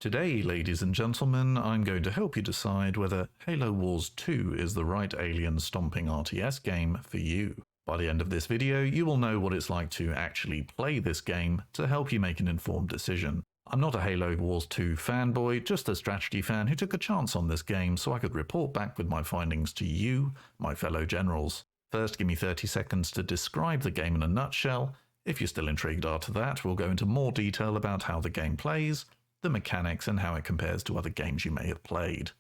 Today, ladies and gentlemen, I'm going to help you decide whether Halo Wars 2 is the right alien stomping RTS game for you. By the end of this video, you will know what it's like to actually play this game to help you make an informed decision. I'm not a Halo Wars 2 fanboy, just a strategy fan who took a chance on this game so I could report back with my findings to you, my fellow generals. First, give me 30 seconds to describe the game in a nutshell. If you're still intrigued after that, we'll go into more detail about how the game plays, the mechanics, and how it compares to other games you may have played.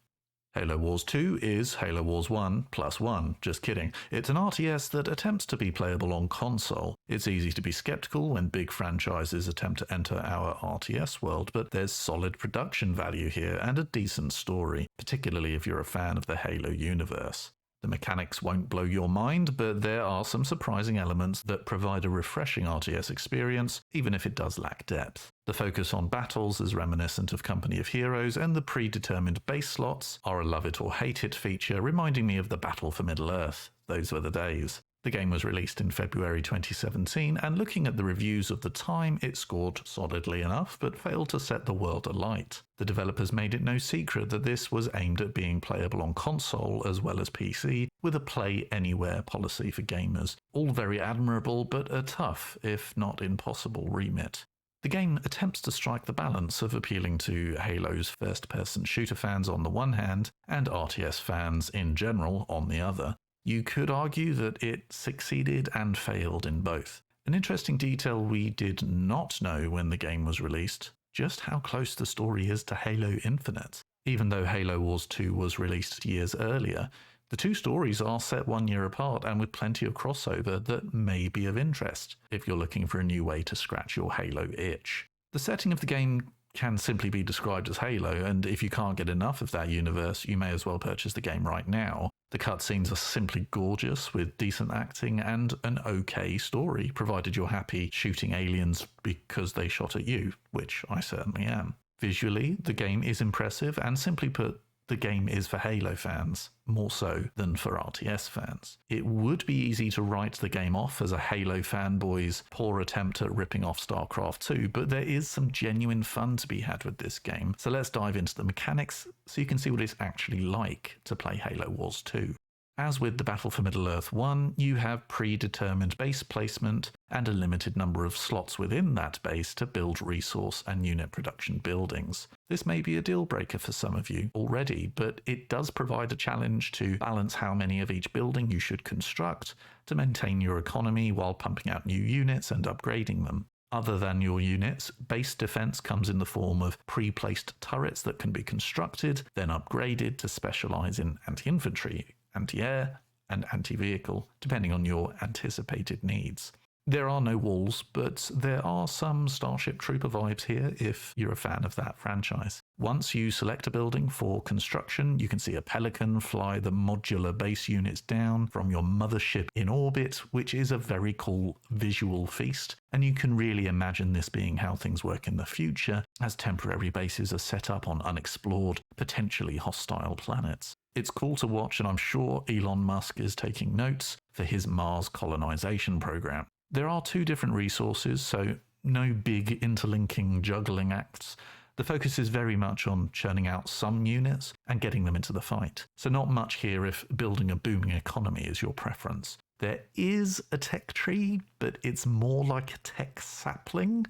Halo Wars 2 is Halo Wars 1 plus 1, just kidding. It's an RTS that attempts to be playable on console. It's easy to be skeptical when big franchises attempt to enter our RTS world, but there's solid production value here and a decent story, particularly if you're a fan of the Halo universe. The mechanics won't blow your mind, but there are some surprising elements that provide a refreshing RTS experience, even if it does lack depth. The focus on battles is reminiscent of Company of Heroes, and the predetermined base slots are a love it or hate it feature, reminding me of the Battle for Middle-earth. Those were the days. The game was released in February 2017, and looking at the reviews of the time, it scored solidly enough, but failed to set the world alight. The developers made it no secret that this was aimed at being playable on console as well as PC, with a play anywhere policy for gamers. All very admirable, but a tough, if not impossible, remit. The game attempts to strike the balance of appealing to Halo's first-person shooter fans on the one hand, and RTS fans in general on the other. You could argue that it succeeded and failed in both. An interesting detail we did not know when the game was released, just how close the story is to Halo Infinite. Even though Halo Wars 2 was released years earlier, the two stories are set 1 year apart and with plenty of crossover that may be of interest if you're looking for a new way to scratch your Halo itch. The setting of the game can simply be described as Halo, and if you can't get enough of that universe, you may as well purchase the game right now. The cutscenes are simply gorgeous, with decent acting and an okay story, provided you're happy shooting aliens because they shot at you, which I certainly am. Visually, the game is impressive, and simply put, the game is for Halo fans, more so than for RTS fans. It would be easy to write the game off as a Halo fanboy's poor attempt at ripping off StarCraft 2, but there is some genuine fun to be had with this game, so let's dive into the mechanics so you can see what it's actually like to play Halo Wars 2. As with the Battle for Middle-earth 1, you have predetermined base placement and a limited number of slots within that base to build resource and unit production buildings. This may be a deal breaker for some of you already, but it does provide a challenge to balance how many of each building you should construct to maintain your economy while pumping out new units and upgrading them. Other than your units, base defense comes in the form of pre-placed turrets that can be constructed, then upgraded to specialize in anti-infantry, anti-air, and anti-vehicle, depending on your anticipated needs. There are no walls, but there are some Starship Trooper vibes here if you're a fan of that franchise. Once you select a building for construction, you can see a Pelican fly the modular base units down from your mothership in orbit, which is a very cool visual feast, and you can really imagine this being how things work in the future, as temporary bases are set up on unexplored, potentially hostile planets. It's cool to watch, and I'm sure Elon Musk is taking notes for his Mars colonization program. There are two different resources, so no big interlinking juggling acts. The focus is very much on churning out some units and getting them into the fight. So not much here if building a booming economy is your preference. There is a tech tree, but it's more like a tech sapling,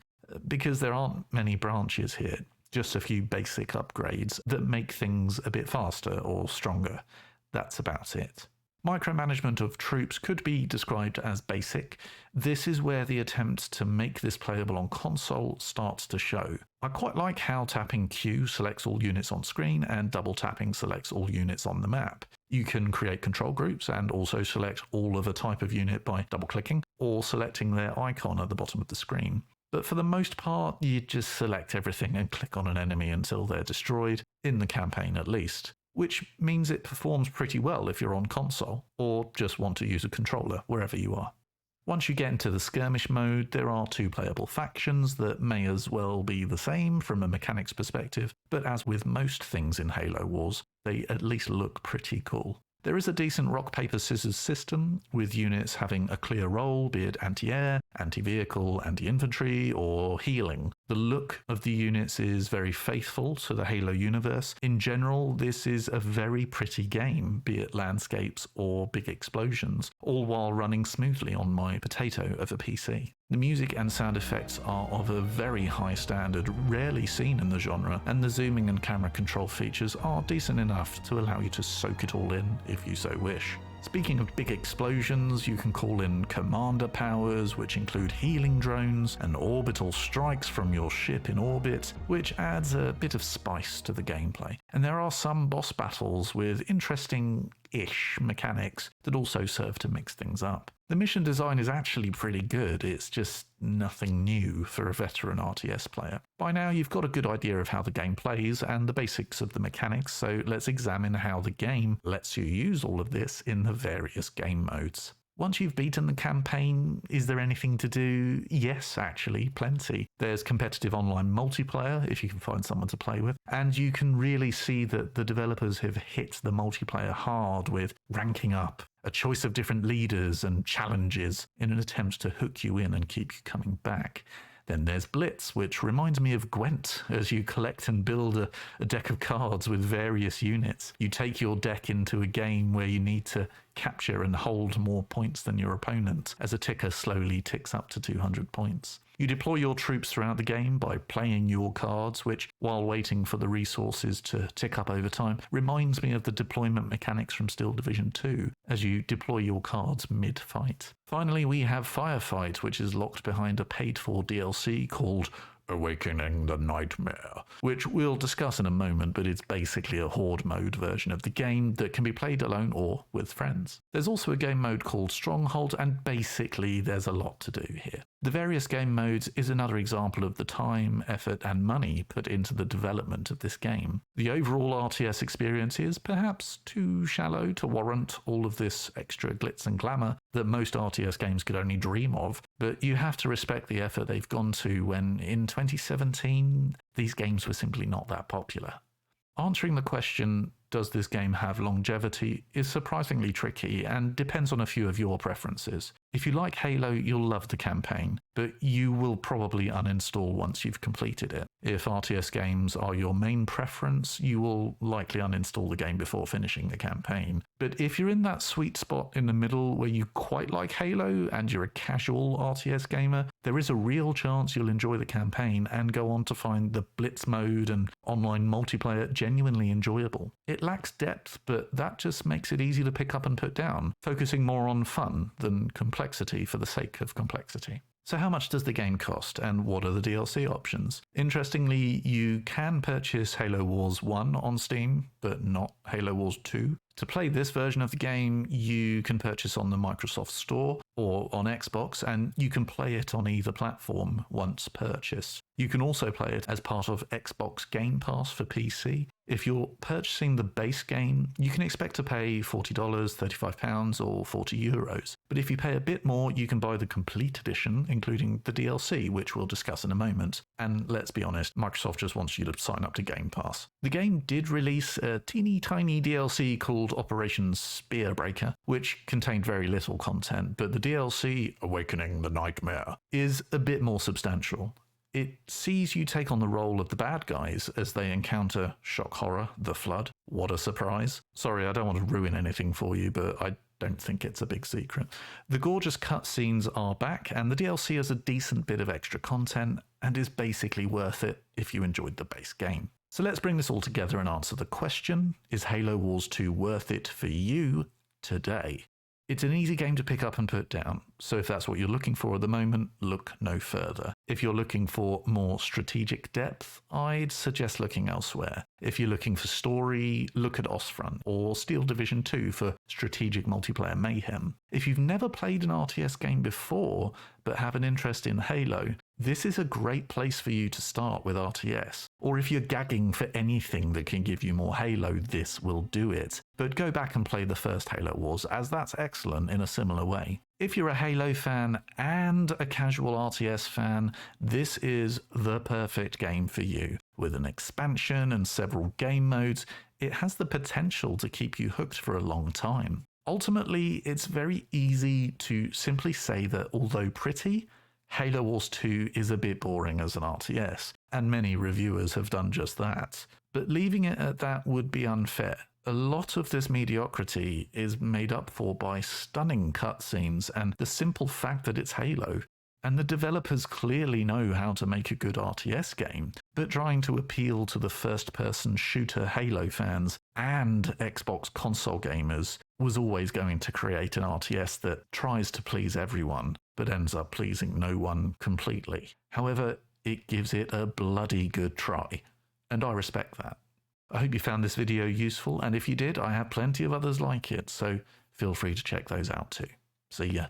because there aren't many branches here. Just a few basic upgrades that make things a bit faster or stronger. That's about it. Micromanagement of troops could be described as basic. This is where the attempt to make this playable on console starts to show. I quite like how tapping Q selects all units on screen and double tapping selects all units on the map. You can create control groups and also select all of a type of unit by double clicking or selecting their icon at the bottom of the screen. But for the most part, you just select everything and click on an enemy until they're destroyed, in the campaign at least, which means it performs pretty well if you're on console, or just want to use a controller wherever you are. Once you get into the skirmish mode, there are two playable factions that may as well be the same from a mechanics perspective, but as with most things in Halo Wars, they at least look pretty cool. There is a decent rock, paper, scissors system, with units having a clear role, be it anti-air, anti-vehicle, anti-infantry, or healing. The look of the units is very faithful to the Halo universe. In general, this is a very pretty game, be it landscapes or big explosions, all while running smoothly on my potato of a PC. The music and sound effects are of a very high standard, rarely seen in the genre, and the zooming and camera control features are decent enough to allow you to soak it all in if you so wish. Speaking of big explosions, you can call in commander powers, which include healing drones and orbital strikes from your ship in orbit, which adds a bit of spice to the gameplay. And there are some boss battles with interesting-ish mechanics that also serve to mix things up. The mission design is actually pretty good, it's just nothing new for a veteran RTS player. By now you've got a good idea of how the game plays and the basics of the mechanics, so let's examine how the game lets you use all of this in the various game modes. Once you've beaten the campaign, is there anything to do? Yes, actually, plenty. There's competitive online multiplayer, if you can find someone to play with, and you can really see that the developers have hit the multiplayer hard with ranking up, a choice of different leaders and challenges in an attempt to hook you in and keep you coming back. Then there's Blitz, which reminds me of Gwent, as you collect and build a deck of cards with various units. You take your deck into a game where you need to capture and hold more points than your opponent, as a ticker slowly ticks up to 200 points. You deploy your troops throughout the game by playing your cards, which, while waiting for the resources to tick up over time, reminds me of the deployment mechanics from Steel Division 2, as you deploy your cards mid-fight. Finally, we have Firefight, which is locked behind a paid-for DLC called Awakening the Nightmare, which we'll discuss in a moment, but it's basically a horde mode version of the game that can be played alone or with friends. There's also a game mode called Stronghold, and basically there's a lot to do here. The various game modes is another example of the time, effort, and money put into the development of this game. The overall RTS experience is perhaps too shallow to warrant all of this extra glitz and glamour that most RTS games could only dream of, but you have to respect the effort they've gone to when, in 2017, these games were simply not that popular. Answering the question, does this game have longevity, is surprisingly tricky and depends on a few of your preferences. If you like Halo, you'll love the campaign, but you will probably uninstall once you've completed it. If RTS games are your main preference, you will likely uninstall the game before finishing the campaign. But if you're in that sweet spot in the middle where you quite like Halo and you're a casual RTS gamer, there is a real chance you'll enjoy the campaign and go on to find the Blitz mode and online multiplayer genuinely enjoyable. It lacks depth, but that just makes it easy to pick up and put down, focusing more on fun than complexity for the sake of complexity. So how much does the game cost, and what are the DLC options? Interestingly, you can purchase Halo Wars 1 on Steam, but not Halo Wars 2. To play this version of the game, you can purchase on the Microsoft Store or on Xbox, and you can play it on either platform once purchased. You can also play it as part of Xbox Game Pass for PC. If you're purchasing the base game, you can expect to pay $40, £35 or €40. But if you pay a bit more, you can buy the complete edition, including the DLC, which we'll discuss in a moment. And let's be honest, Microsoft just wants you to sign up to Game Pass. The game did release a teeny tiny DLC called Operation Spearbreaker, which contained very little content, but the DLC, Awakening the Nightmare, is a bit more substantial. It sees you take on the role of the bad guys as they encounter shock horror, the Flood. What a surprise. Sorry, I don't want to ruin anything for you, but I don't think it's a big secret. The gorgeous cutscenes are back, and the DLC has a decent bit of extra content and is basically worth it if you enjoyed the base game. So let's bring this all together and answer the question, is Halo Wars 2 worth it for you today? It's an easy game to pick up and put down, so if that's what you're looking for at the moment, look no further. If you're looking for more strategic depth, I'd suggest looking elsewhere. If you're looking for story, look at Osfront or Steel Division 2 for strategic multiplayer mayhem. If you've never played an RTS game before, but have an interest in Halo, this is a great place for you to start with RTS. Or if you're gagging for anything that can give you more Halo, this will do it. But go back and play the first Halo Wars, as that's excellent in a similar way. If you're a Halo fan and a casual RTS fan, this is the perfect game for you. With an expansion and several game modes, it has the potential to keep you hooked for a long time. Ultimately, it's very easy to simply say that although pretty, Halo Wars 2 is a bit boring as an RTS, and many reviewers have done just that. But leaving it at that would be unfair. A lot of this mediocrity is made up for by stunning cutscenes and the simple fact that it's Halo. And the developers clearly know how to make a good RTS game, but trying to appeal to the first-person shooter Halo fans and Xbox console gamers was always going to create an RTS that tries to please everyone, but ends up pleasing no one completely. However, it gives it a bloody good try, and I respect that. I hope you found this video useful, and if you did, I have plenty of others like it, so feel free to check those out too. See ya.